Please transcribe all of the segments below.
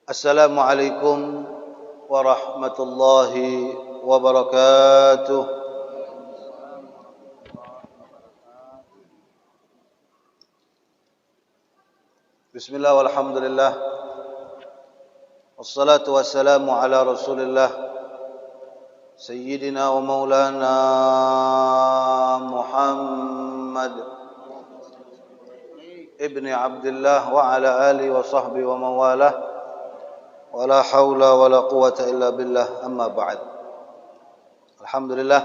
Assalamualaikum warahmatullahi wabarakatuh. Bismillah walhamdulillah. Wassalatu wassalamu ala Rasulillah Sayyidina wa maulana Muhammad ibni Abdullah wa ala alihi wa sahbihi wa mawalah. Wala haula wala quwata illa billah, amma ba'd. Alhamdulillah,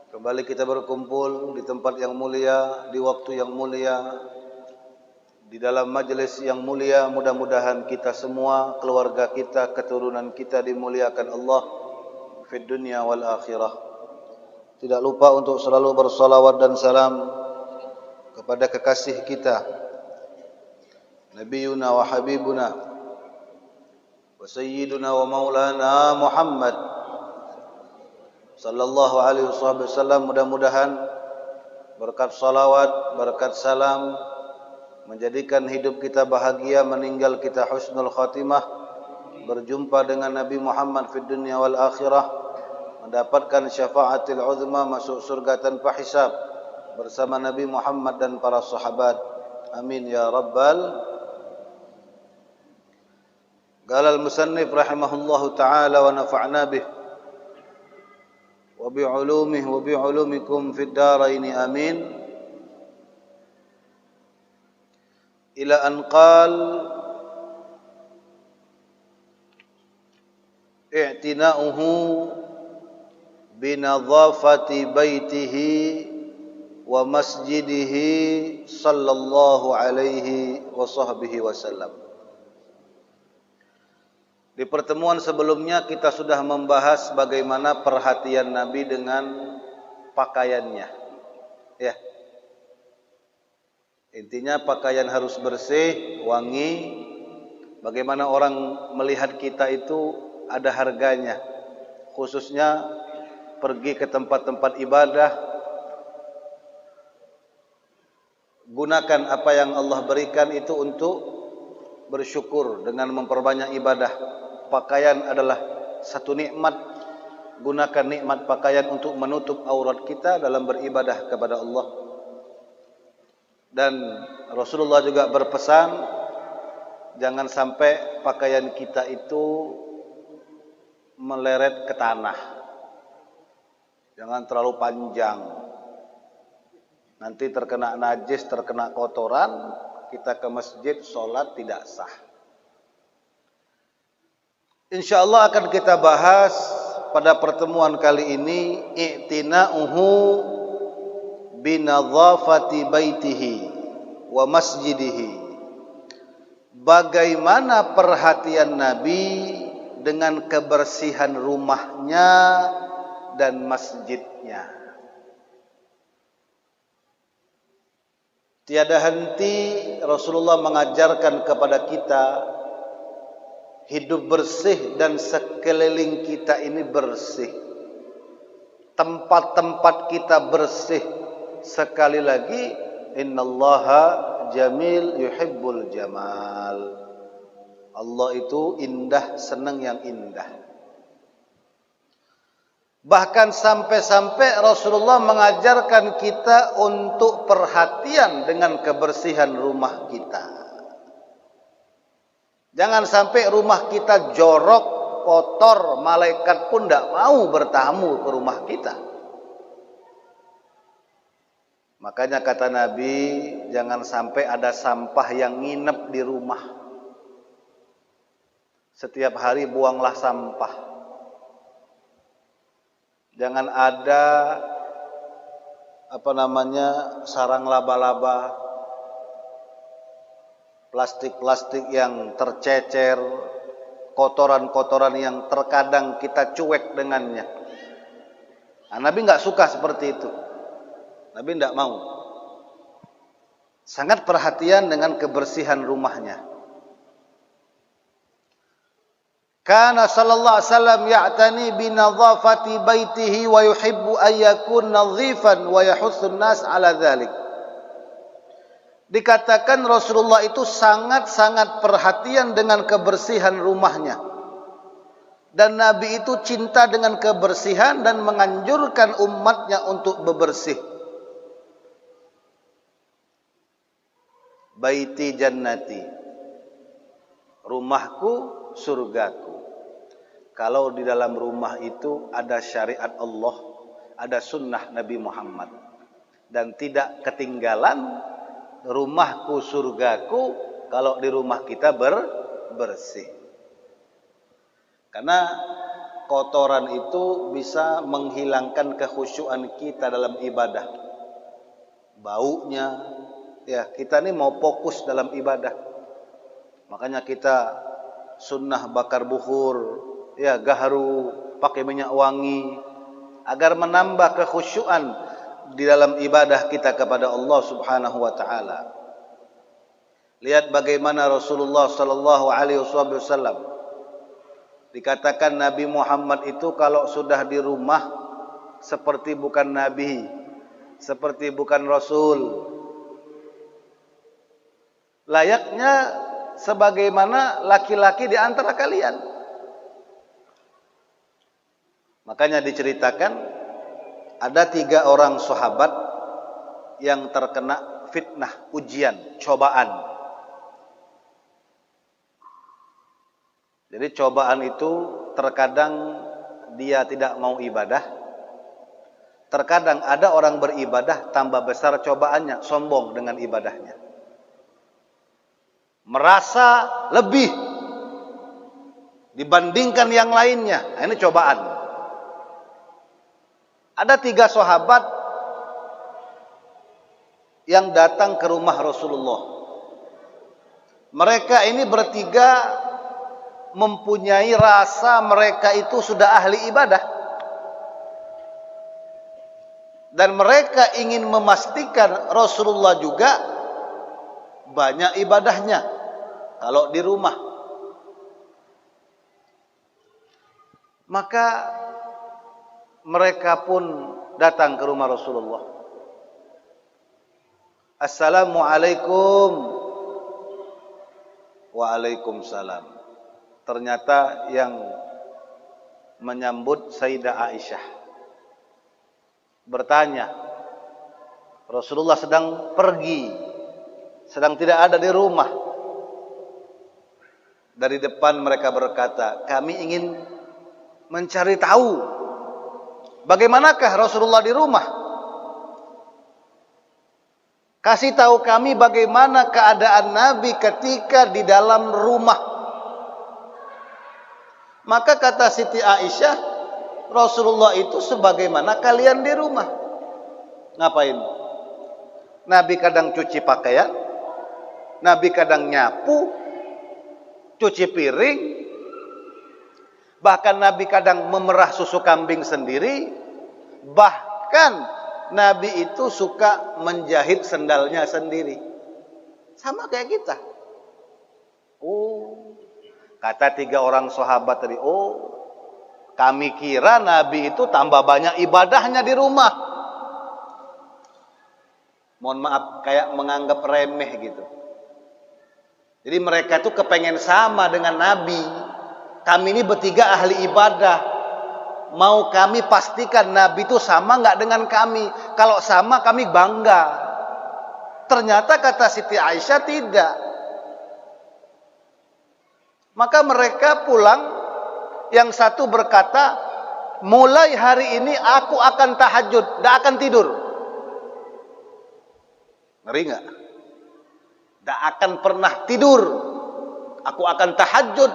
kembali kita berkumpul di tempat yang mulia, di waktu yang mulia, di dalam majelis yang mulia. Mudah-mudahan kita semua, keluarga kita, keturunan kita dimuliakan Allah fid dunya wal akhirah. Tidak lupa untuk selalu bersalawat dan salam kepada kekasih kita, Nabiyuna wa Habibuna wa Sayyiduna wa Maulana Muhammad sallallahu alaihi wasallam. Mudah-mudahan berkat salawat, berkat salam menjadikan hidup kita bahagia, meninggal kita husnul khatimah, berjumpa dengan Nabi Muhammad fid dunya wal akhirah, mendapatkan syafaatil uzma, masuk surga tanpa hisab bersama Nabi Muhammad dan para sahabat. Amin ya rabbal. Qala al-musannif rahimahullahu ta'ala wa nafa'na bih wa bi'ulumihi wa bi'ulumikum fid darain amin. Ila an qal i'tina'uhu binadhafati baitihi wa masjidihi sallallahu alaihi wa sahbihi wasallam. Di pertemuan sebelumnya kita sudah membahas bagaimana perhatian Nabi dengan pakaiannya. Ya. Intinya pakaian harus bersih, wangi. Bagaimana orang melihat kita itu ada harganya. Khususnya pergi ke tempat-tempat ibadah. Gunakan apa yang Allah berikan itu untuk bersyukur dengan memperbanyak ibadah. Pakaian adalah satu nikmat. Gunakan nikmat pakaian untuk menutup aurat kita dalam beribadah kepada Allah. Dan Rasulullah juga berpesan, jangan sampai pakaian kita itu meleret ke tanah. Jangan terlalu panjang. Nanti terkena najis, terkena kotoran, kita ke masjid sholat tidak sah. InsyaAllah akan kita bahas pada pertemuan kali ini i'tina'uhu binadhafati baitihi wa masjidihi. Bagaimana perhatian Nabi dengan kebersihan rumahnya dan masjidnya. Tiada henti Rasulullah mengajarkan kepada kita hidup bersih dan sekeliling kita ini bersih. Tempat-tempat kita bersih. Sekali lagi, innallaha jamil yuhibbul jamal. Allah itu indah, senang yang indah. Bahkan sampai-sampai Rasulullah mengajarkan kita untuk perhatian dengan kebersihan rumah kita. Jangan sampai rumah kita jorok, kotor, malaikat pun tidak mau bertamu ke rumah kita. Makanya kata Nabi, jangan sampai ada sampah yang nginep di rumah. Setiap hari buanglah sampah. Jangan ada sarang laba-laba, plastik-plastik yang tercecer, kotoran-kotoran yang terkadang kita cuek dengannya. Nah, Nabi enggak suka seperti itu. Nabi enggak mau. Sangat perhatian dengan kebersihan rumahnya. Kana sallallahu alaihi wasallam ya'tani bi nadhafati baitihi wa yuhibbu an yakun nadhifan wa yahussu an-nas 'ala dhalik. Dikatakan Rasulullah itu sangat-sangat perhatian dengan kebersihan rumahnya. Dan Nabi itu cinta dengan kebersihan dan menganjurkan umatnya untuk bebersih. Baiti jannati, rumahku surgaku. Kalau di dalam rumah itu ada syariat Allah, ada sunnah Nabi Muhammad, dan tidak ketinggalan rumahku surgaku kalau di rumah kita bersih. Karena kotoran itu bisa menghilangkan kekhusyuan kita dalam ibadah. Baunya, ya kita ini mau fokus dalam ibadah. Makanya kita sunnah bakar bukhur, ya gaharu, pakai minyak wangi, agar menambah kekhusyuan di dalam ibadah kita kepada Allah Subhanahu wa taala. Lihat bagaimana Rasulullah sallallahu alaihi wasallam, dikatakan Nabi Muhammad itu kalau sudah di rumah seperti bukan nabi, seperti bukan rasul. Layaknya sebagaimana laki-laki di antara kalian. Makanya diceritakan ada 3 orang sahabat yang terkena fitnah, ujian, cobaan. Jadi cobaan itu terkadang dia tidak mau ibadah. Terkadang ada orang beribadah tambah besar cobaannya, sombong dengan ibadahnya. Merasa lebih dibandingkan yang lainnya. Ini cobaan. Ada 3 sahabat yang datang ke rumah Rasulullah. Mereka ini bertiga mempunyai rasa mereka itu sudah ahli ibadah, dan mereka ingin memastikan Rasulullah juga banyak ibadahnya kalau di rumah. Maka mereka pun datang ke rumah Rasulullah. Assalamualaikum. Waalaikumsalam. Ternyata yang menyambut Sayyidah Aisyah bertanya, Rasulullah sedang pergi, sedang tidak ada di rumah. Dari depan mereka berkata, kami ingin mencari tahu bagaimanakah Rasulullah di rumah. Kasih tahu kami bagaimana keadaan Nabi ketika di dalam rumah. Maka kata Siti Aisyah, Rasulullah itu sebagaimana kalian di rumah. Ngapain? Nabi kadang cuci pakaian, Nabi kadang nyapu, cuci piring, bahkan Nabi kadang memerah susu kambing sendiri, bahkan Nabi itu suka menjahit sendalnya sendiri. Sama kayak kita. Oh, kata 3 orang sahabat tadi, oh kami kira Nabi itu tambah banyak ibadahnya di rumah. Mohon maaf, kayak menganggap remeh gitu. Jadi mereka itu kepengen sama dengan Nabi. Kami ini bertiga ahli ibadah. Mau kami pastikan Nabi itu sama nggak dengan kami. Kalau sama kami bangga. Ternyata kata Siti Aisyah tidak. Maka mereka pulang, yang satu berkata, mulai hari ini aku akan tahajud, tidak akan tidur. Ngeri nggak? Tidak akan pernah tidur. Aku akan tahajud.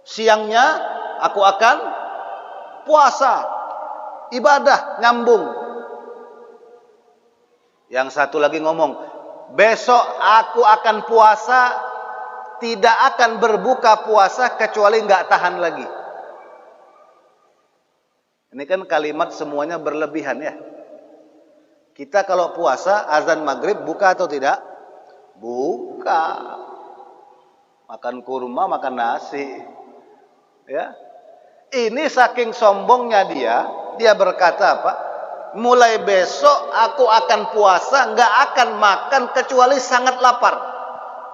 Siangnya aku akan puasa, ibadah, nyambung. Yang satu lagi ngomong, besok aku akan puasa, tidak akan berbuka puasa kecuali nggak tahan lagi. Ini kan kalimat semuanya berlebihan ya. Kita kalau puasa azan maghrib buka atau tidak? Buka. Makan kurma, makan nasi. Ya. Ini saking sombongnya dia berkata apa? mulai besok aku akan puasa, nggak akan makan kecuali sangat lapar.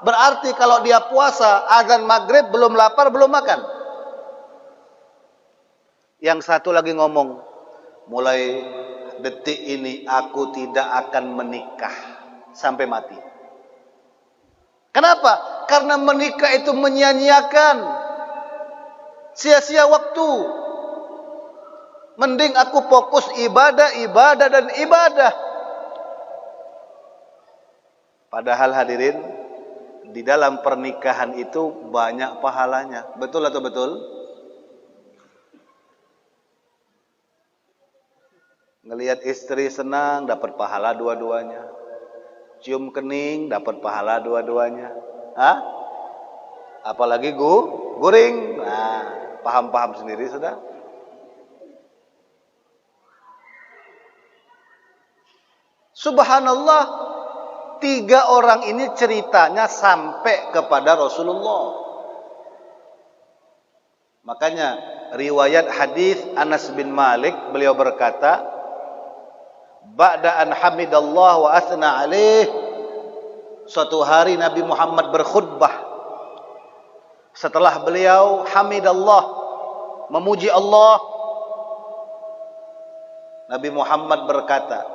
Berarti kalau dia puasa, azan maghrib belum lapar, belum makan. Yang satu lagi ngomong, mulai detik ini aku tidak akan menikah sampai mati. Kenapa? Karena menikah itu menyia-nyiakan, sia-sia waktu. Mending aku fokus ibadah, ibadah dan ibadah. Padahal hadirin, di dalam pernikahan itu banyak pahalanya. Betul atau betul? Ngelihat istri senang, dapat pahala dua-duanya. Cium kening, dapat pahala dua-duanya. Hah? Apalagi guring. Nah, paham-paham sendiri sudah. Subhanallah, 3 orang ini ceritanya sampai kepada Rasulullah. Makanya riwayat hadis Anas bin Malik, beliau berkata, ba'da an hamidallah wa athna alaih, suatu hari Nabi Muhammad berkhutbah. Setelah beliau hamidallah, memuji Allah, Nabi Muhammad berkata,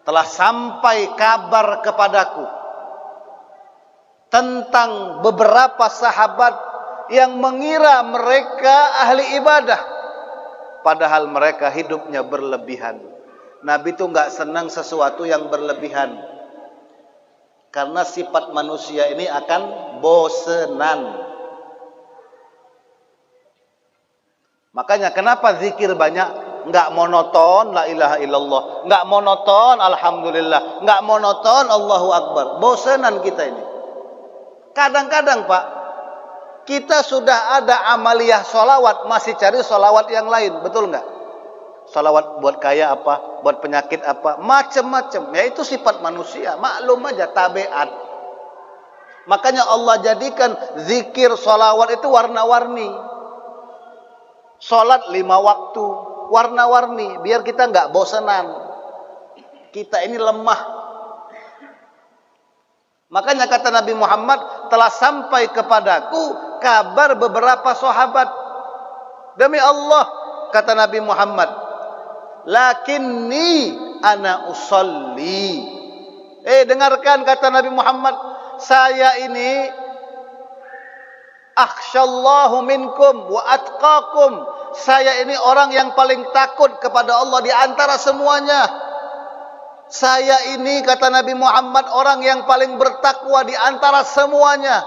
telah sampai kabar kepadaku tentang beberapa sahabat yang mengira mereka ahli ibadah, padahal mereka hidupnya berlebihan. Nabi itu nggak senang sesuatu yang berlebihan, karena sifat manusia ini akan bosenan. Makanya kenapa zikir banyak? Nggak monoton la ilaha illallah, nggak monoton alhamdulillah, nggak monoton Allahu akbar. Bosenan kita ini. Kadang-kadang Pak, kita sudah ada amaliyah sholawat, masih cari sholawat yang lain, betul nggak? Sholawat buat kaya apa, buat penyakit apa, macam-macam. Ya itu sifat manusia, maklum aja, tabiat. Makanya Allah jadikan zikir sholawat itu warna-warni. Sholat 5 waktu, warna-warni, biar kita nggak bosanan. Kita ini lemah. Makanya kata Nabi Muhammad, telah sampai kepadaku kabar beberapa sahabat. Demi Allah, kata Nabi Muhammad, lakinni ana usolli. Dengarkan kata Nabi Muhammad, saya ini akhsyallahu minkum wa atqakum. Saya ini orang yang paling takut kepada Allah di antara semuanya. Saya ini, kata Nabi Muhammad, orang yang paling bertakwa di antara semuanya.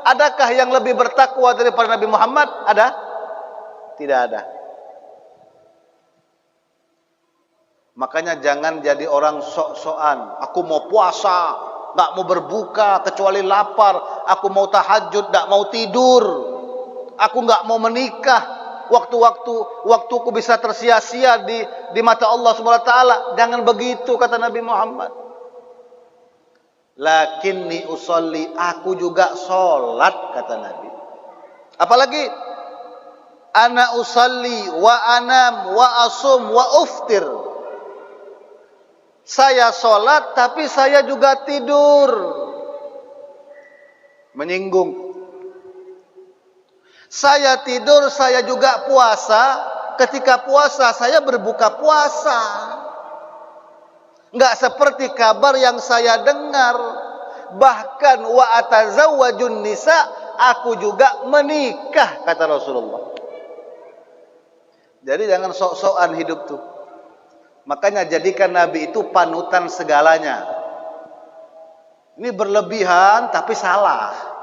Adakah yang lebih bertakwa daripada Nabi Muhammad? Ada? Tidak ada. Makanya jangan jadi orang sok-sokan. Aku mau puasa, nggak mau berbuka kecuali lapar. Aku mau tahajud, nggak mau tidur. Aku nggak mau menikah. Waktuku bisa tersia-sia di mata Allah Subhanahu wa taala. Jangan begitu, kata Nabi Muhammad. Lakinni usolli, aku juga salat, kata Nabi. Apalagi ana usolli wa anam wa asum wa uftir. Saya salat tapi saya juga tidur. Menyinggung. Saya tidur, saya juga puasa. Ketika puasa, saya berbuka puasa. Enggak seperti kabar yang saya dengar. Bahkan wa atazawwajun nisa, aku juga menikah, kata Rasulullah. Jadi jangan sok-sokan hidup tuh. Makanya jadikan Nabi itu panutan segalanya. Ini berlebihan tapi salah.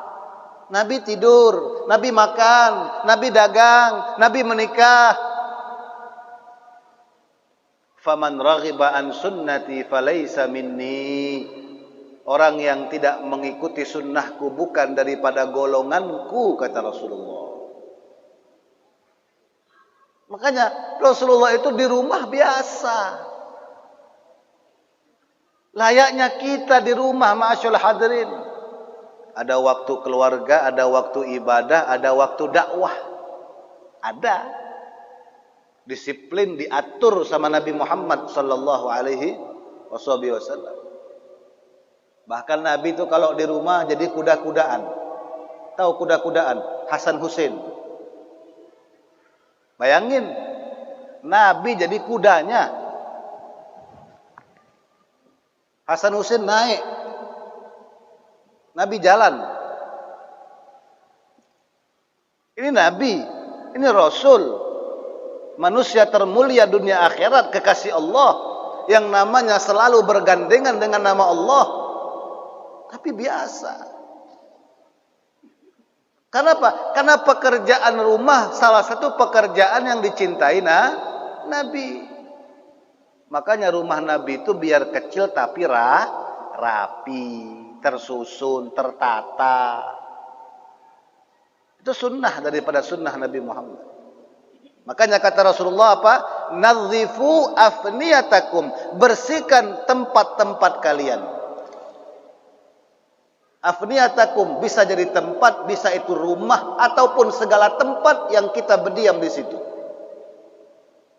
Nabi tidur, Nabi makan, Nabi dagang, Nabi menikah. Faman raghiba an sunnati falaysa minni. Orang yang tidak mengikuti sunnahku bukan daripada golonganku, kata Rasulullah. Makanya Rasulullah itu di rumah biasa. Layaknya kita di rumah, ma'asyul hadirin. Ada waktu keluarga, ada waktu ibadah, ada waktu dakwah. Ada. Disiplin diatur sama Nabi Muhammad sallallahu alaihi wasallam. Bahkan Nabi itu kalau di rumah jadi kuda-kudaan. Tahu kuda-kudaan? Hasan Husain. Bayangin, Nabi jadi kudanya. Hasan Husain naik. Nabi jalan. Ini Nabi, ini Rasul. Manusia termulia dunia akhirat, kekasih Allah, yang namanya selalu bergandengan dengan nama Allah. Tapi biasa. Kenapa? Karena pekerjaan rumah salah satu pekerjaan yang dicintai Nabi. Makanya rumah Nabi itu biar kecil tapi rapi, tersusun, tertata. Itu sunnah daripada sunnah Nabi Muhammad. Makanya kata Rasulullah apa? Nadzifu afniyatakum, bersihkan tempat-tempat kalian. Afniyatakum bisa jadi tempat, bisa itu rumah ataupun segala tempat yang kita berdiam di situ.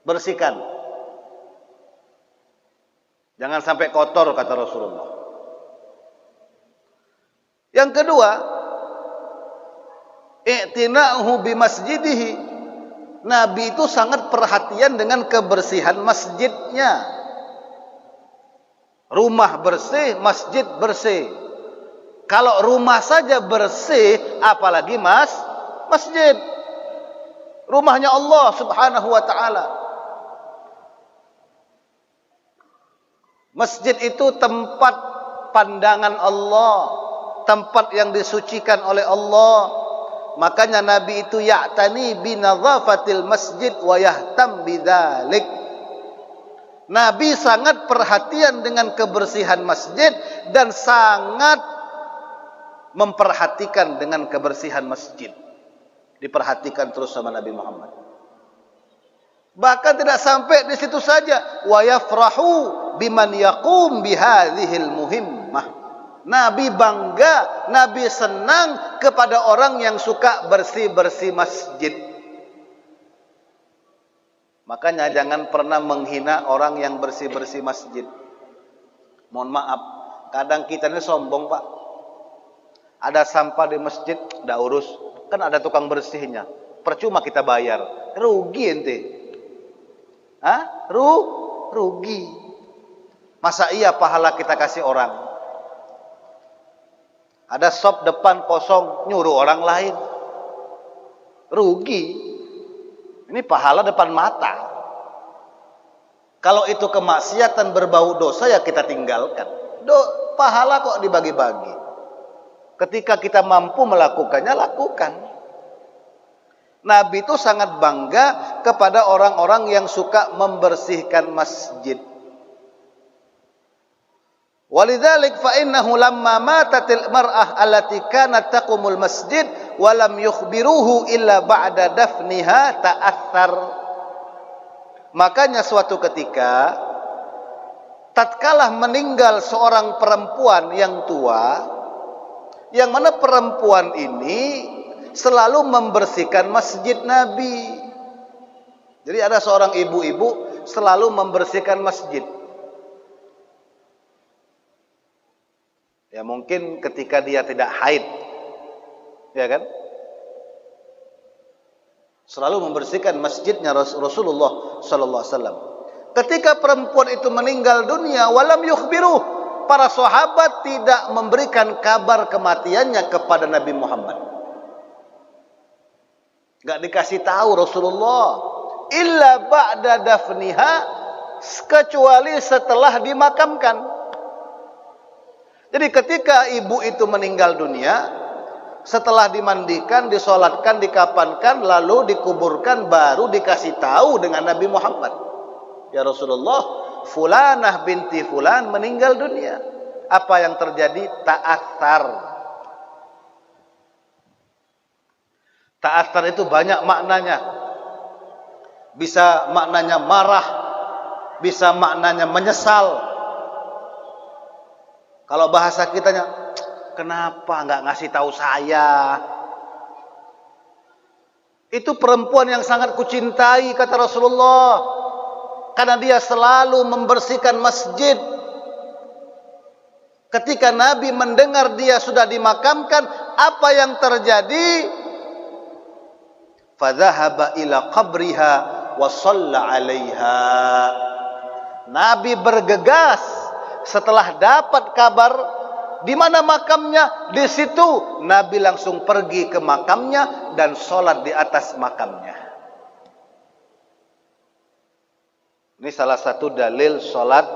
Bersihkan. Jangan sampai kotor kata Rasulullah. Yang kedua, i'tina'uhu bimasjidihi. Nabi itu sangat perhatian dengan kebersihan masjidnya. Rumah bersih, masjid bersih. Kalau rumah saja bersih, apalagi masjid. Rumahnya Allah Subhanahu wa taala. Masjid itu tempat pandangan Allah, tempat yang disucikan oleh Allah. Makanya Nabi itu ya'tani binadhafatil masjid wa yahtam bidzalik. Nabi sangat perhatian dengan kebersihan masjid dan sangat memperhatikan dengan kebersihan masjid. Diperhatikan terus sama Nabi Muhammad. Bahkan tidak sampai di situ saja, wa yafrahu biman yaqum bihadhil muhimmah. Nabi bangga, Nabi senang kepada orang yang suka bersih-bersih masjid. Makanya jangan pernah menghina orang yang bersih-bersih masjid. Mohon maaf, kadang kita ini sombong Pak. Ada sampah di masjid, nggak urus. Kan ada tukang bersihnya. Percuma kita bayar. Rugi ente. Hah? Rugi. Masa iya pahala kita kasih orang? Ada shop depan kosong, nyuruh orang lain. Rugi. Ini pahala depan mata. Kalau itu kemaksiatan berbau dosa, ya kita tinggalkan. Pahala kok dibagi-bagi. Ketika kita mampu melakukannya, lakukan. Nabi itu sangat bangga kepada orang-orang yang suka membersihkan masjid. Walidzalik fa innahu lamma matatil mar'ah allati kanat taqumul masjid wa lam yukhbiruhu illa ba'da dafniha ta'athar. Makanya suatu ketika tatkala meninggal seorang perempuan yang tua, yang mana perempuan ini selalu membersihkan masjid Nabi. Jadi ada seorang ibu-ibu selalu membersihkan masjid. Ya mungkin ketika dia tidak haid, ya kan? Selalu membersihkan masjidnya Rasulullah sallallahu alaihi wasallam. Ketika perempuan itu meninggal dunia, walam yukhbiruh, para sahabat tidak memberikan kabar kematiannya kepada Nabi Muhammad. Enggak dikasih tahu Rasulullah illa ba'da dafniha, kecuali setelah dimakamkan. Jadi ketika ibu itu meninggal dunia, setelah dimandikan, disolatkan, dikapankan, lalu dikuburkan, baru dikasih tahu dengan Nabi Muhammad. Ya Rasulullah, fulanah binti fulan meninggal dunia. Apa yang terjadi? Ta'athar. Ta'athar itu banyak maknanya. Bisa maknanya marah, bisa maknanya menyesal. Kalau bahasa kitanya, kenapa nggak ngasih tahu saya? Itu perempuan yang sangat kucintai, kata Rasulullah, karena dia selalu membersihkan masjid. Ketika Nabi mendengar dia sudah dimakamkan, apa yang terjadi? Fadhahaba ila qabriha wa shalla 'alaiha. Nabi bergegas setelah dapat kabar di mana makamnya. Di situ Nabi langsung pergi ke makamnya dan sholat di atas makamnya. Ini salah satu dalil sholat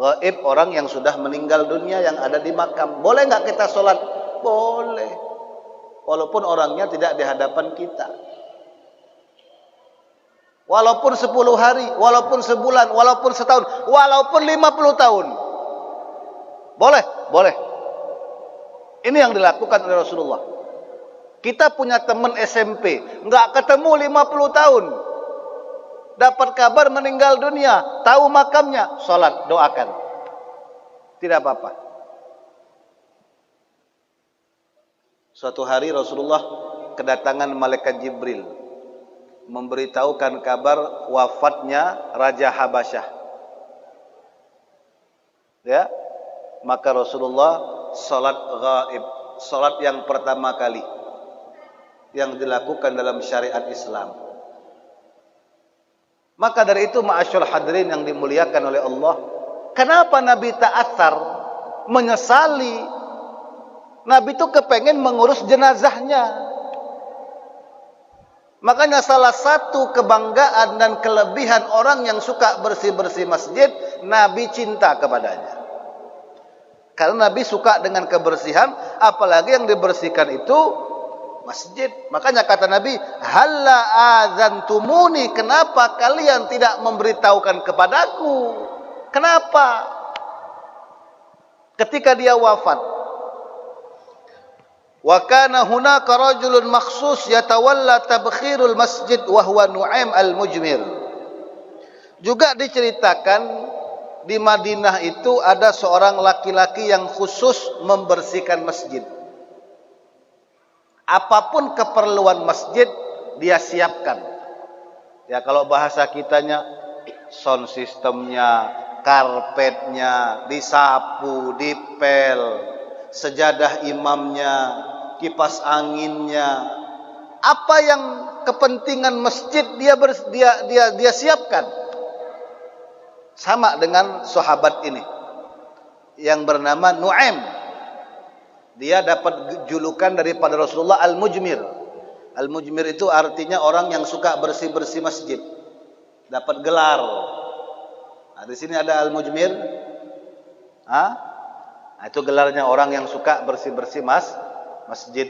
gaib, orang yang sudah meninggal dunia yang ada di makam. Boleh nggak kita sholat? Boleh, walaupun orangnya tidak di hadapan kita. Walaupun 10 hari, walaupun sebulan, walaupun setahun, walaupun 50 tahun. Boleh, boleh. Ini yang dilakukan oleh Rasulullah. Kita punya teman SMP, enggak ketemu 50 tahun. Dapat kabar meninggal dunia, tahu makamnya, salat, doakan. Tidak apa-apa. Suatu hari Rasulullah kedatangan malaikat Jibril memberitahukan kabar wafatnya Raja Habasyah. Ya, maka Rasulullah salat gaib, salat yang pertama kali yang dilakukan dalam syariat Islam. Maka dari itu, ma'asyur hadirin yang dimuliakan oleh Allah, kenapa Nabi ta'athar, menyesali? Nabi itu kepengen mengurus jenazahnya. Makanya salah satu kebanggaan dan kelebihan orang yang suka bersih-bersih masjid, Nabi cinta kepadanya. Karena Nabi suka dengan kebersihan, apalagi yang dibersihkan itu masjid. Makanya kata Nabi, halla azantumuni, kenapa kalian tidak memberitahukan kepadaku? Kenapa? Ketika dia wafat, wa kana hunaka rajulun makhsus yatawalla tabkhirul masjid wa huwa Nu'aim al-Mujmir. Juga diceritakan di Madinah itu ada seorang laki-laki yang khusus membersihkan masjid. Apapun keperluan masjid dia siapkan. Ya, kalau bahasa kitanya, sound systemnya, karpetnya, disapu, dipel, sejadah imamnya, kipas anginnya, apa yang kepentingan masjid dia siapkan. Sama dengan sahabat ini yang bernama Nu'aim. Dia dapat julukan daripada Rasulullah Al-Mujmir. Al-Mujmir itu artinya orang yang suka bersih-bersih masjid. Dapat gelar. Nah, di sini ada Al-Mujmir. Nah, itu gelarnya orang yang suka bersih-bersih masjid.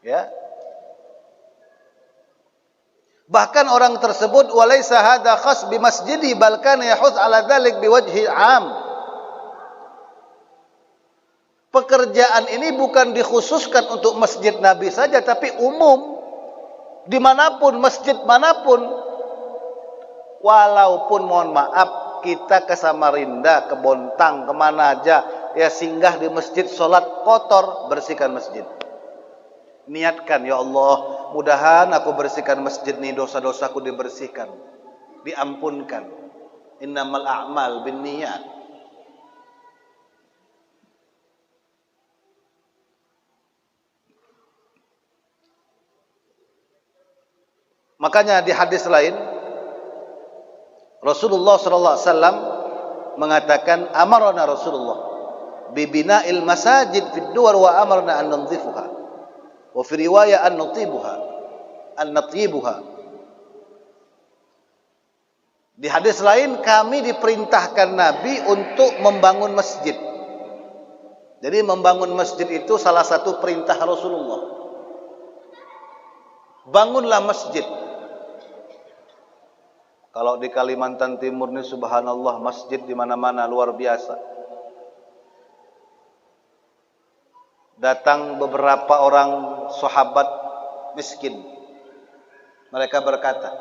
Ya. Bahkan orang tersebut walaysa hadza khas bi masjidi bal kana yahuz ala dzalik biwajhi 'am. Pekerjaan ini bukan dikhususkan untuk masjid Nabi saja, tapi umum, dimanapun, masjid manapun. Walaupun mohon maaf, kita ke Samarinda, ke Bontang, kemana aja, ya singgah di masjid, sholat kotor, bersihkan masjid. Niatkan, ya Allah, mudahan aku bersihkan masjid ini, dosa-dosaku dibersihkan, diampunkan. Innamal a'mal binniyat. Makanya di hadis lain Rasulullah sallallahu alaihi wasallam mengatakan, amarna Rasulullah bi bina'il masajid fid duwar wa amarna an nanzifuha wa fi riwayah an natibuha. Di hadis lain, kami diperintahkan Nabi untuk membangun masjid. Jadi membangun masjid itu salah satu perintah Rasulullah. Bangunlah masjid. Kalau di Kalimantan Timur ini subhanallah, masjid di mana-mana, luar biasa. Datang beberapa orang sahabat miskin. Mereka berkata,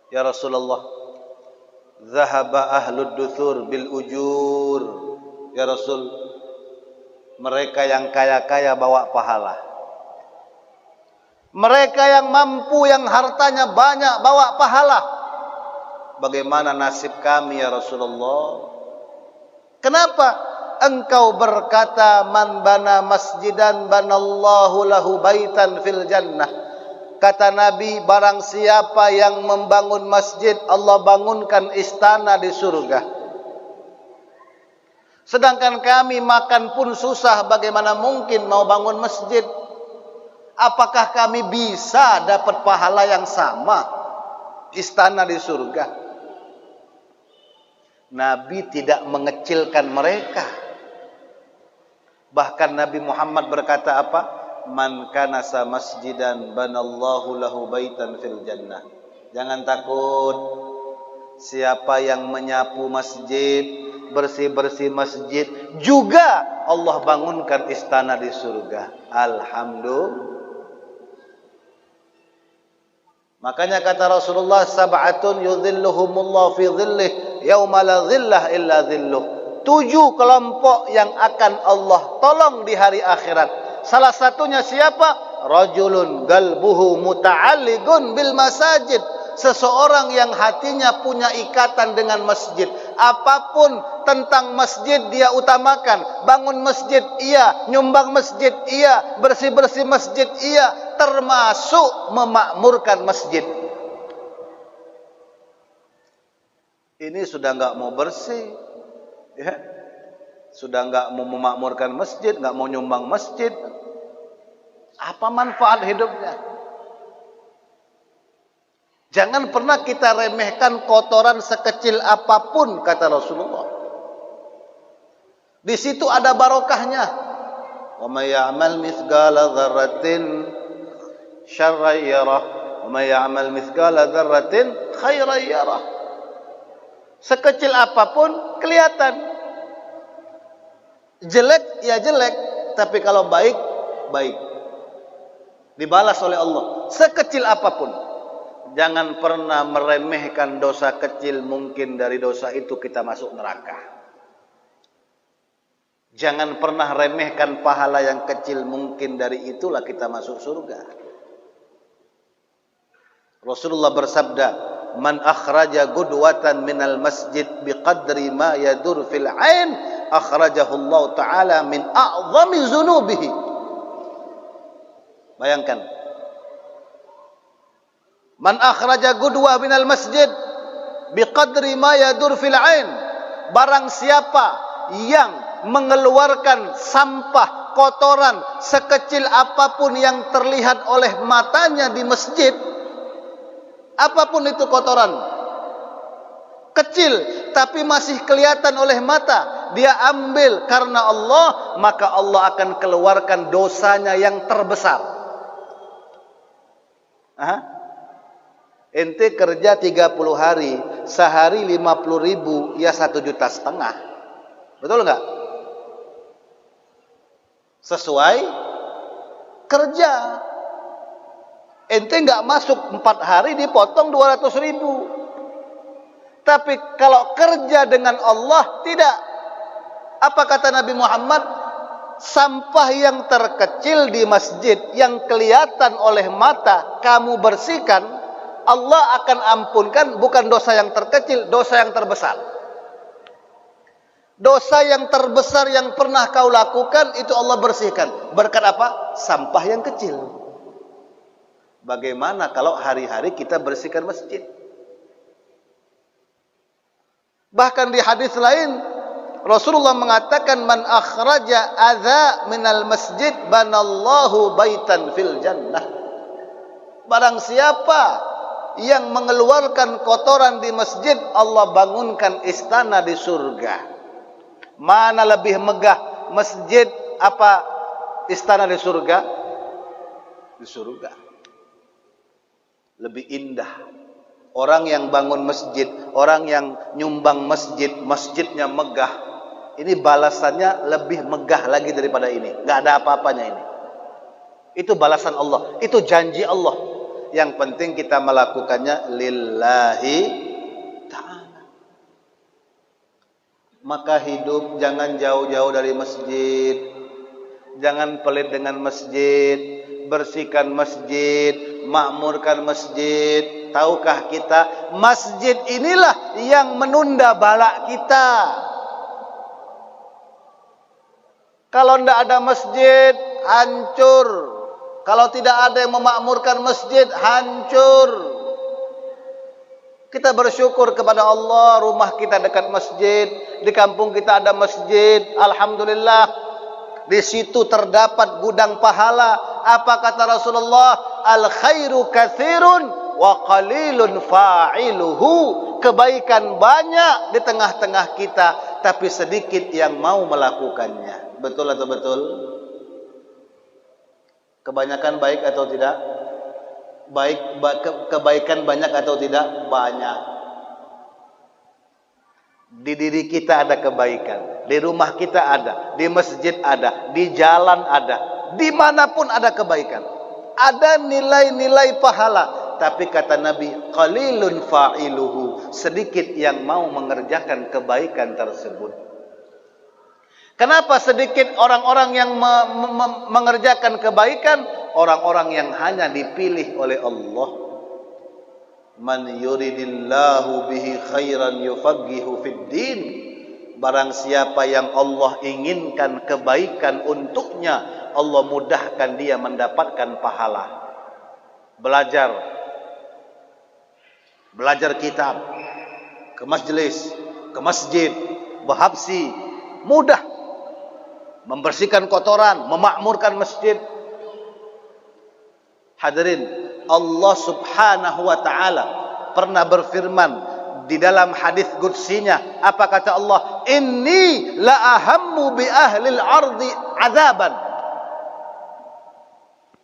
ya Rasulullah, zahaba ahlud duthur bil ujur. Ya Rasul, Mereka yang kaya-kaya bawa pahala. Mereka yang mampu, yang hartanya banyak bawa pahala. Bagaimana nasib kami ya Rasulullah? Kenapa engkau berkata man bana masjidan banallahu lahu baitan fil jannah? Kata Nabi, barang siapa yang membangun masjid, Allah bangunkan istana di surga. Sedangkan kami makan pun susah, bagaimana mungkin mau bangun masjid? Apakah kami bisa dapat pahala yang sama? Istana di surga. Nabi tidak mengecilkan mereka. Bahkan Nabi Muhammad berkata apa? Man kanasa masjidan banallahu lahu baitan fil jannah. Jangan takut. Siapa yang menyapu masjid, bersih-bersih masjid, juga Allah bangunkan istana di surga. Alhamdulillah. Makanya kata Rasulullah, sab'atun yudhilluhumullah fi dhillih yauma la dhillah illa dhilluh. 7 kelompok yang akan Allah tolong di hari akhirat. Salah satunya siapa? Rajulun galbuhu muta'alliqun bil masajid. Seseorang yang hatinya punya ikatan dengan masjid. Apapun tentang masjid dia utamakan. Bangun masjid iya, nyumbang masjid iya, bersih-bersih masjid iya, termasuk memakmurkan masjid. Ini sudah enggak mau bersih, ya. Sudah enggak mau memakmurkan masjid, enggak mau nyumbang masjid. Apa manfaat hidupnya? Jangan pernah kita remehkan kotoran sekecil apapun, kata Rasulullah. Di situ ada barokahnya. Wa may ya'mal mithqala dzarratin syarran yarah, wa may ya'mal mithqala dzarratin khairan yarah. Sekecil apapun kelihatan. Jelek ya jelek, tapi kalau baik, baik. Dibalas oleh Allah. Sekecil apapun. Jangan pernah meremehkan dosa kecil, mungkin dari dosa itu kita masuk neraka. Jangan pernah remehkan pahala yang kecil, mungkin dari itulah kita masuk surga. Rasulullah bersabda, man akhraja gudwatan minal masjid biqadri ma yadur fil ain, akhrajahu Allah Ta'ala min a'zami zunubihi. Bayangkan. Man akhraja gudwa minal masjid biqadri ma yadur fil ain. Barang siapa yang mengeluarkan sampah, kotoran sekecil apapun yang terlihat oleh matanya di masjid, apapun itu kotoran kecil tapi masih kelihatan oleh mata, dia ambil karena Allah, maka Allah akan keluarkan dosanya yang terbesar. Ente kerja 30 hari, sehari 50.000, ya 1,5 juta. Betul enggak? Sesuai kerja. Ente enggak masuk 4 hari dipotong 200.000. Tapi kalau kerja dengan Allah, tidak. Apa kata Nabi Muhammad? Sampah yang terkecil di masjid, yang kelihatan oleh mata, kamu bersihkan, Allah akan ampunkan, bukan dosa yang terkecil, dosa yang terbesar. Dosa yang terbesar yang pernah kau lakukan, itu Allah bersihkan. Berkat apa? Sampah yang kecil. Bagaimana kalau hari-hari kita bersihkan masjid? Bahkan di hadis lain, Rasulullah mengatakan, man akhraja adza minal masjid banallahu baitan fil jannah. Barang siapa yang mengeluarkan kotoran di masjid, Allah bangunkan istana di surga. Mana lebih megah, masjid apa istana di surga? Di surga. Lebih indah. Orang yang bangun masjid, orang yang nyumbang masjid, masjidnya megah, ini balasannya lebih megah lagi daripada ini. Gak ada apa-apanya ini. Itu balasan Allah, itu janji Allah. Yang penting kita melakukannya lillahi ta'ala. Maka hidup jangan jauh-jauh dari masjid. Jangan pelit dengan masjid, bersihkan masjid, makmurkan masjid. Tahukah kita, masjid inilah yang menunda bala kita. Kalau tidak ada masjid, hancur. Kalau tidak ada yang memakmurkan masjid, hancur. Kita bersyukur kepada Allah, rumah kita dekat masjid, di kampung kita ada masjid, alhamdulillah. Di situ terdapat gudang pahala. Apa kata Rasulullah? Al khairu katsirun wa qalilun fa'iluhu. Kebaikan banyak di tengah-tengah kita, tapi sedikit yang mau melakukannya. Betul atau betul? Kebanyakan baik atau tidak? Kebaikan banyak atau tidak? Banyak. Di diri kita ada kebaikan, di rumah kita ada, di masjid ada, di jalan ada, dimanapun ada kebaikan, ada nilai-nilai pahala. Tapi kata Nabi, qalilun fa'iluhu, sedikit yang mau mengerjakan kebaikan tersebut. Kenapa sedikit orang-orang yang mengerjakan kebaikan? Orang-orang yang hanya dipilih oleh Allah. Man yuridillahu bihi khairan yufaqihu fid din. Barang siapa yang Allah inginkan kebaikan untuknya, Allah mudahkan dia mendapatkan pahala. Belajar kitab, ke majelis, ke masjid, berhabsi, mudah. Membersihkan kotoran, memakmurkan masjid. Hadirin, Allah Subhanahu wa taala pernah berfirman di dalam hadis qudsinya. Apa kata Allah? Inni la ahammu bi ahlil ardi azaban.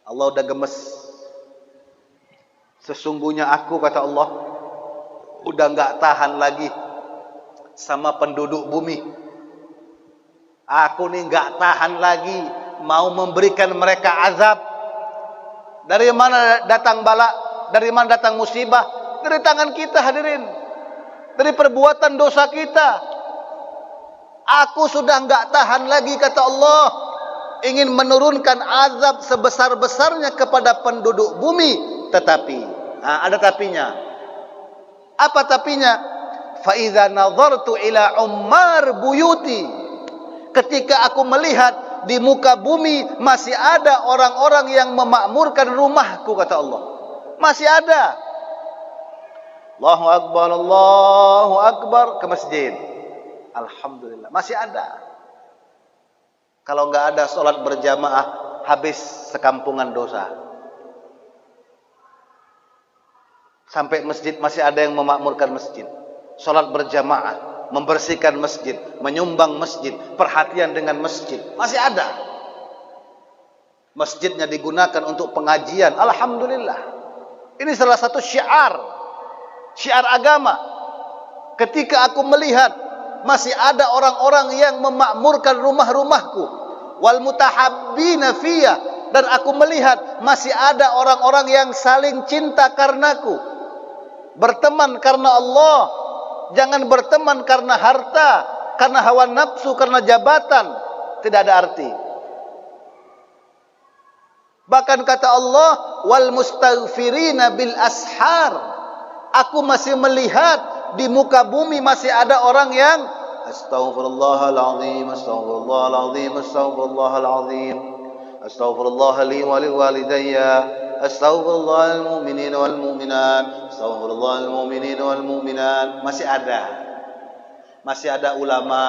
Allah udah gemes. Sesungguhnya aku, kata Allah, udah enggak tahan lagi sama penduduk bumi. Aku nih enggak tahan lagi mau memberikan mereka azab. Dari mana datang bala? Dari mana datang musibah? Dari tangan kita, hadirin. Dari perbuatan dosa kita. Aku sudah enggak tahan lagi, kata Allah, ingin menurunkan azab sebesar-besarnya kepada penduduk bumi. Tetapi, ada tapinya. Apa tapinya? Fa idza nadhartu ila ummar buyuti. Ketika aku melihat di muka bumi masih ada orang-orang yang memakmurkan rumahku, kata Allah. Masih ada. Allahu Akbar, Allahu Akbar, ke masjid. Alhamdulillah, masih ada. Kalau enggak ada sholat berjamaah, habis sekampungan dosa. Sampai masjid masih ada yang memakmurkan masjid. Sholat berjamaah, membersihkan masjid, menyumbang masjid, perhatian dengan masjid, masih ada. Masjidnya digunakan untuk pengajian, alhamdulillah. Ini salah satu syiar agama. Ketika aku melihat masih ada orang-orang yang memakmurkan rumah-rumahku, wal mutahabbina fiyya, dan aku melihat masih ada orang-orang yang saling cinta karenaku, berteman karena Allah. Jangan berteman karena harta, karena hawa nafsu, karena jabatan. Tidak ada arti. Bahkan kata Allah, wal mustaghfirina bil ashar. Aku masih melihat di muka bumi masih ada orang yang astaghfirullahalazim, astaghfirullahalazim, astaghfirullahalazim, astaghfirullah li wa li walidayya, astaghfirullahal mu'minin wal mu'minat, astaghfirullahal mu'minin wal mu'minat. Masih ada ulama,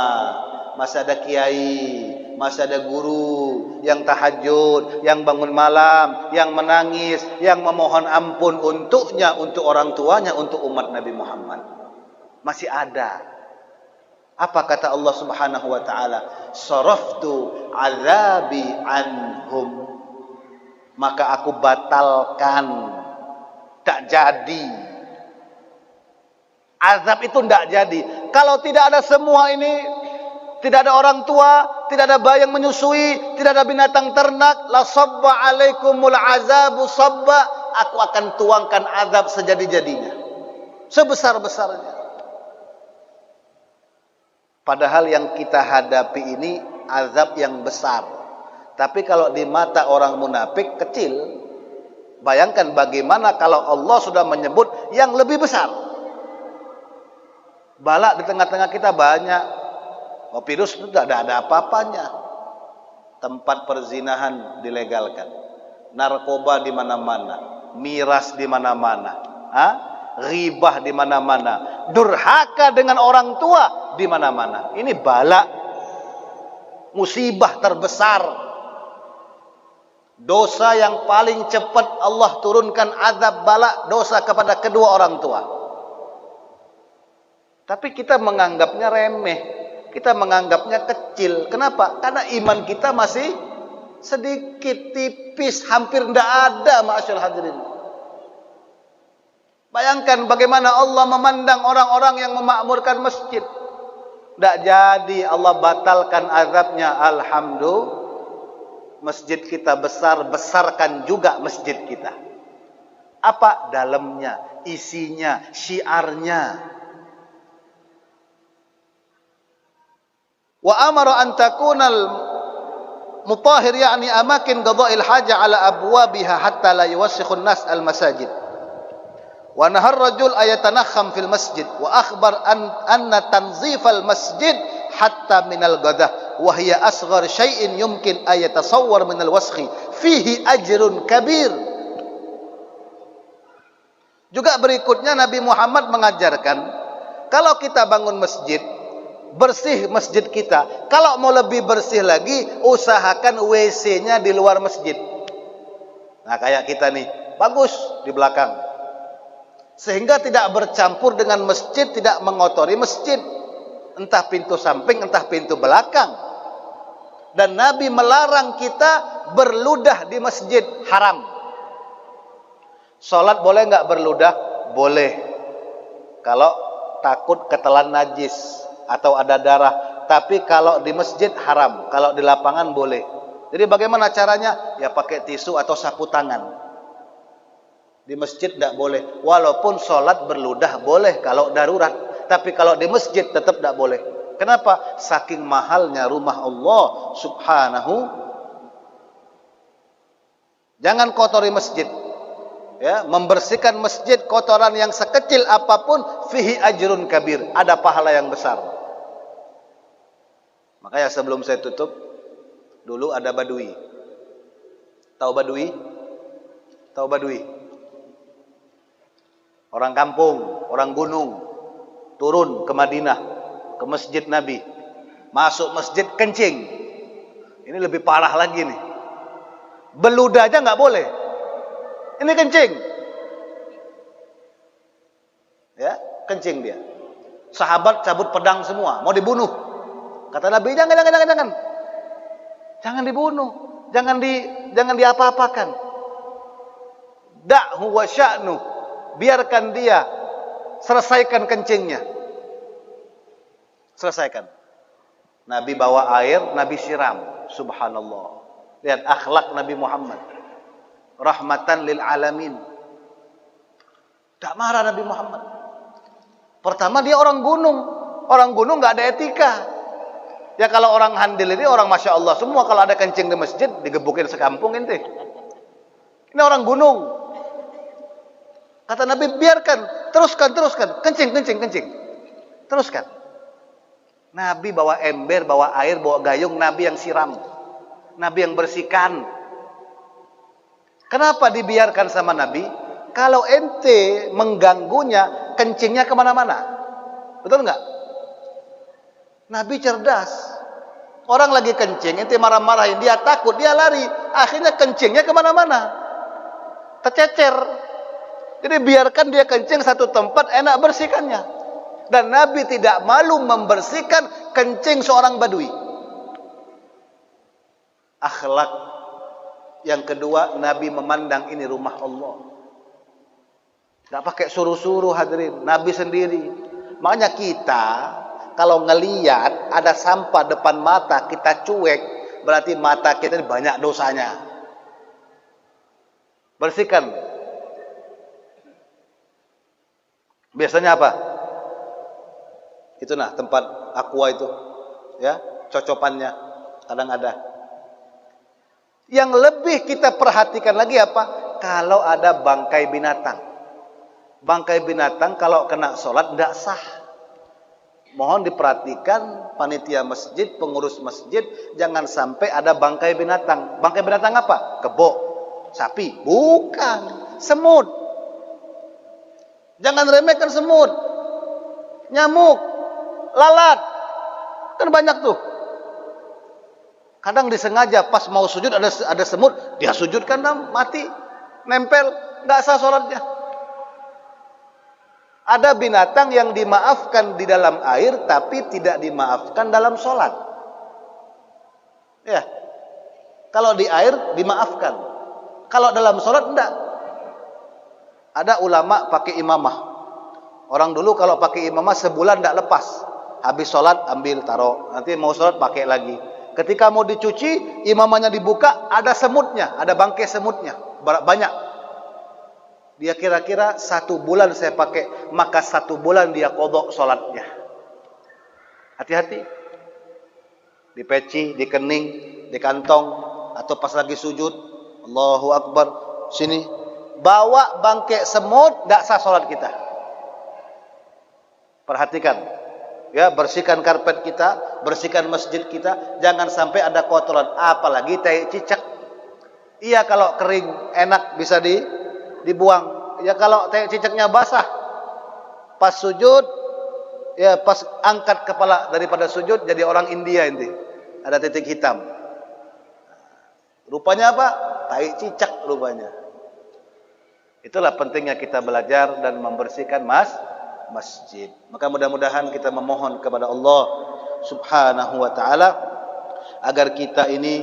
masih ada kiai, masih ada guru yang tahajud, yang bangun malam, yang menangis, yang memohon ampun untuknya, untuk orang tuanya, untuk umat Nabi Muhammad. Masih ada. Apa kata Allah Subhanahu wa taala? Saraftu azabi anhum. Maka aku batalkan, tak jadi. Azab itu tak jadi. Kalau tidak ada semua ini, tidak ada orang tua, tidak ada bayi yang menyusui, tidak ada binatang ternak, la sabba alaikumul azabu sabba, aku akan tuangkan azab sejadi-jadinya, sebesar-besarnya. Padahal yang kita hadapi ini azab yang besar. Tapi kalau di mata orang munafik kecil. Bayangkan bagaimana kalau Allah sudah menyebut yang lebih besar. Bala di tengah-tengah kita banyak. Virus itu tidak ada apa-apanya. Tempat perzinahan dilegalkan. Narkoba di mana-mana. Miras di mana-mana. Ghibah di mana-mana. Durhaka dengan orang tua di mana-mana. Ini bala. Musibah terbesar. Dosa yang paling cepat Allah turunkan azab bala, dosa kepada kedua orang tua. Tapi kita menganggapnya remeh, kita menganggapnya kecil. Kenapa? Karena iman kita masih sedikit, tipis, hampir tidak ada, ma'asyarul hadirin. Bayangkan bagaimana Allah memandang orang-orang yang memakmurkan masjid. Tidak jadi Allah batalkan azabnya. Alhamdulillah. Masjid kita besar, besarkan juga masjid kita. Apa dalamnya, isinya, syiarnya. Wa amara an takunal mutahhir yani amakin qada'il haja ala abwabiha hatta la yuwassikhun nas al masajid. Wa nahar rajul ayatanakham fil masjid wa akhbar anna tanzifal masjid hatta minal gadah wa hiya asghar syai'in yumkin ayatasawwar minal waskhi fihi ajrun kabir. Juga berikutnya Nabi Muhammad mengajarkan kalau kita bangun masjid, bersih masjid kita. Kalau mau lebih bersih lagi, usahakan WC-nya di luar masjid. Nah, kayak kita nih, bagus di belakang. Sehingga tidak bercampur dengan masjid, tidak mengotori masjid. Entah pintu samping, entah pintu belakang. Dan Nabi melarang kita berludah di masjid, haram. Sholat boleh nggak berludah? Boleh. Kalau takut ketelan najis atau ada darah. Tapi kalau di masjid haram. Kalau di lapangan boleh. Jadi bagaimana caranya? Ya pakai tisu atau sapu tangan. Di masjid tidak boleh. Walaupun sholat berludah boleh kalau darurat. Tapi kalau di masjid tetap tidak boleh. Kenapa? Saking mahalnya rumah Allah subhanahu. Jangan kotori masjid. Ya, membersihkan masjid kotoran yang sekecil apapun fihi ajrun kabir. Ada pahala yang besar. Makanya sebelum saya tutup, dulu ada Badui. Tahu Badui? Tahu Badui? Orang kampung, orang gunung, turun ke Madinah, ke masjid Nabi. Masuk masjid kencing. Ini lebih parah lagi nih. Beludah aja nggak boleh. Ini kencing. Ya, kencing dia. Sahabat cabut pedang semua, mau dibunuh. Kata Nabi, jangan. Jangan dibunuh. Jangan diapa-apakan. Da'hu wa sya'nu. Biarkan dia selesaikan kencingnya. Selesaikan. Nabi bawa air, Nabi siram. Subhanallah. Lihat akhlak Nabi Muhammad. Rahmatan lil alamin. Tak marah Nabi Muhammad. Pertama dia orang gunung. Orang gunung gak ada etika. Ya kalau orang handil ini orang Masya Allah semua. Kalau ada kencing di masjid digebukin sekampung ini. Ini orang gunung. Kata Nabi biarkan. Teruskan. Kencing. Teruskan. Nabi bawa ember, bawa air, bawa gayung. Nabi yang siram. Nabi yang bersihkan. Kenapa dibiarkan sama Nabi? Kalau ente mengganggunya, kencingnya kemana-mana. Betul nggak? Nabi cerdas. Orang lagi kencing, ente marah-marahin, dia takut, dia lari. Akhirnya kencingnya kemana-mana. Tercecer. Jadi biarkan dia kencing satu tempat, enak bersihkannya. Dan Nabi tidak malu membersihkan kencing seorang Badui. Akhlak. Yang kedua, Nabi memandang ini rumah Allah. Gak pakai suruh-suruh hadirin. Nabi sendiri. Makanya kita, kalau ngeliat ada sampah depan mata, kita cuek. Berarti mata kita ini banyak dosanya. Bersihkan. Biasanya apa? Itu nah, tempat aqua itu. Ya, cocopannya. Kadang ada. Yang lebih kita perhatikan lagi apa? Kalau ada bangkai binatang. Bangkai binatang kalau kena sholat tidak sah. Mohon diperhatikan panitia masjid, pengurus masjid, jangan sampai ada bangkai binatang. Bangkai binatang apa? Kebo, sapi. Bukan, semut. Jangan remehkan semut. Nyamuk, lalat. Kan banyak tuh. Kadang disengaja pas mau sujud ada semut, dia sujudkan mati, nempel, nggak sah sholatnya. Ada binatang yang dimaafkan di dalam air tapi tidak dimaafkan dalam sholat. Ya, kalau di air dimaafkan, kalau dalam sholat enggak. Ada ulama pakai imamah. Orang dulu kalau pakai imamah sebulan enggak lepas. Habis sholat ambil taruh, nanti mau sholat pakai lagi. Ketika mau dicuci, imamahnya dibuka, ada semutnya, ada bangkai semutnya, banyak. Dia kira-kira 1 bulan saya pakai, maka 1 bulan dia qadha sholatnya. Hati-hati. Dipeci, dikening, di kantong, atau pas lagi sujud, Allahu Akbar, sini. Bawa bangkai semut, tidak sah sholat kita. Perhatikan. Ya, bersihkan karpet kita, bersihkan masjid kita, jangan sampai ada kotoran, apalagi tai cicak. Iya, kalau kering enak bisa dibuang. Ya kalau tai cicaknya basah, pas sujud, ya pas angkat kepala daripada sujud jadi orang India ini, ada titik hitam. Rupanya apa? Tai cicak rupanya. Itulah pentingnya kita belajar dan membersihkan masjid. Maka mudah-mudahan kita memohon kepada Allah Subhanahu wa taala agar kita ini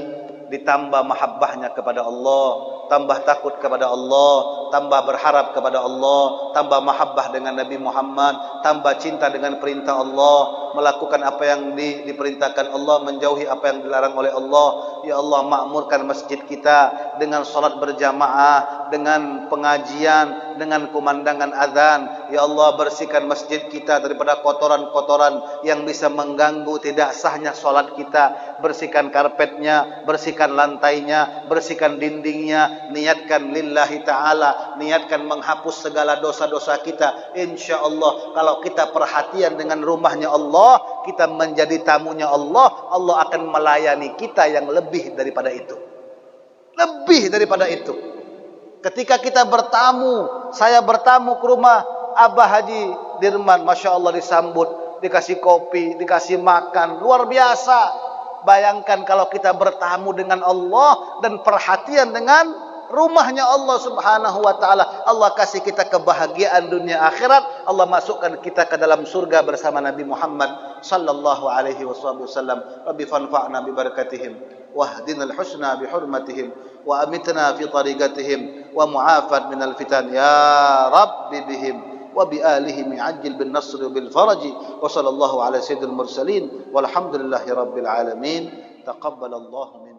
ditambah mahabbahnya kepada Allah, tambah takut kepada Allah, tambah berharap kepada Allah, tambah mahabbah dengan Nabi Muhammad, tambah cinta dengan perintah Allah, melakukan apa yang diperintahkan Allah, menjauhi apa yang dilarang oleh Allah. Ya Allah, makmurkan masjid kita dengan salat berjamaah, dengan pengajian, dengan kumandangan azan. Ya Allah, bersihkan masjid kita daripada kotoran-kotoran yang bisa mengganggu tidak sahnya salat kita. Bersihkan karpetnya, bersihkan lantainya, bersihkan dindingnya, niatkan lillahi ta'ala, niatkan menghapus segala dosa-dosa kita. Insya Allah kalau kita perhatian dengan rumahnya Allah, kita menjadi tamunya Allah, Allah akan melayani kita yang lebih daripada itu. Lebih daripada itu. Ketika kita bertamu, saya bertamu ke rumah Abah Haji Dirman, Masya Allah disambut, dikasih kopi, dikasih makan, luar biasa. Bayangkan kalau kita bertamu dengan Allah dan perhatian dengan rumahnya Allah Subhanahu wa taala. Allah kasih kita kebahagiaan dunia akhirat. Allah masukkan kita ke dalam surga bersama Nabi Muhammad sallallahu alaihi wasallam. Rabbi fanfa'na bi barakatihim wahdinal husna bi hurmatihim wa amitna fi tariqatihim wa mu'afat minal fitan ya rabbi bihim وبآلهم عجل بالنصر وبالفرج وصلى الله على سيد المرسلين والحمد لله رب العالمين تقبل الله منا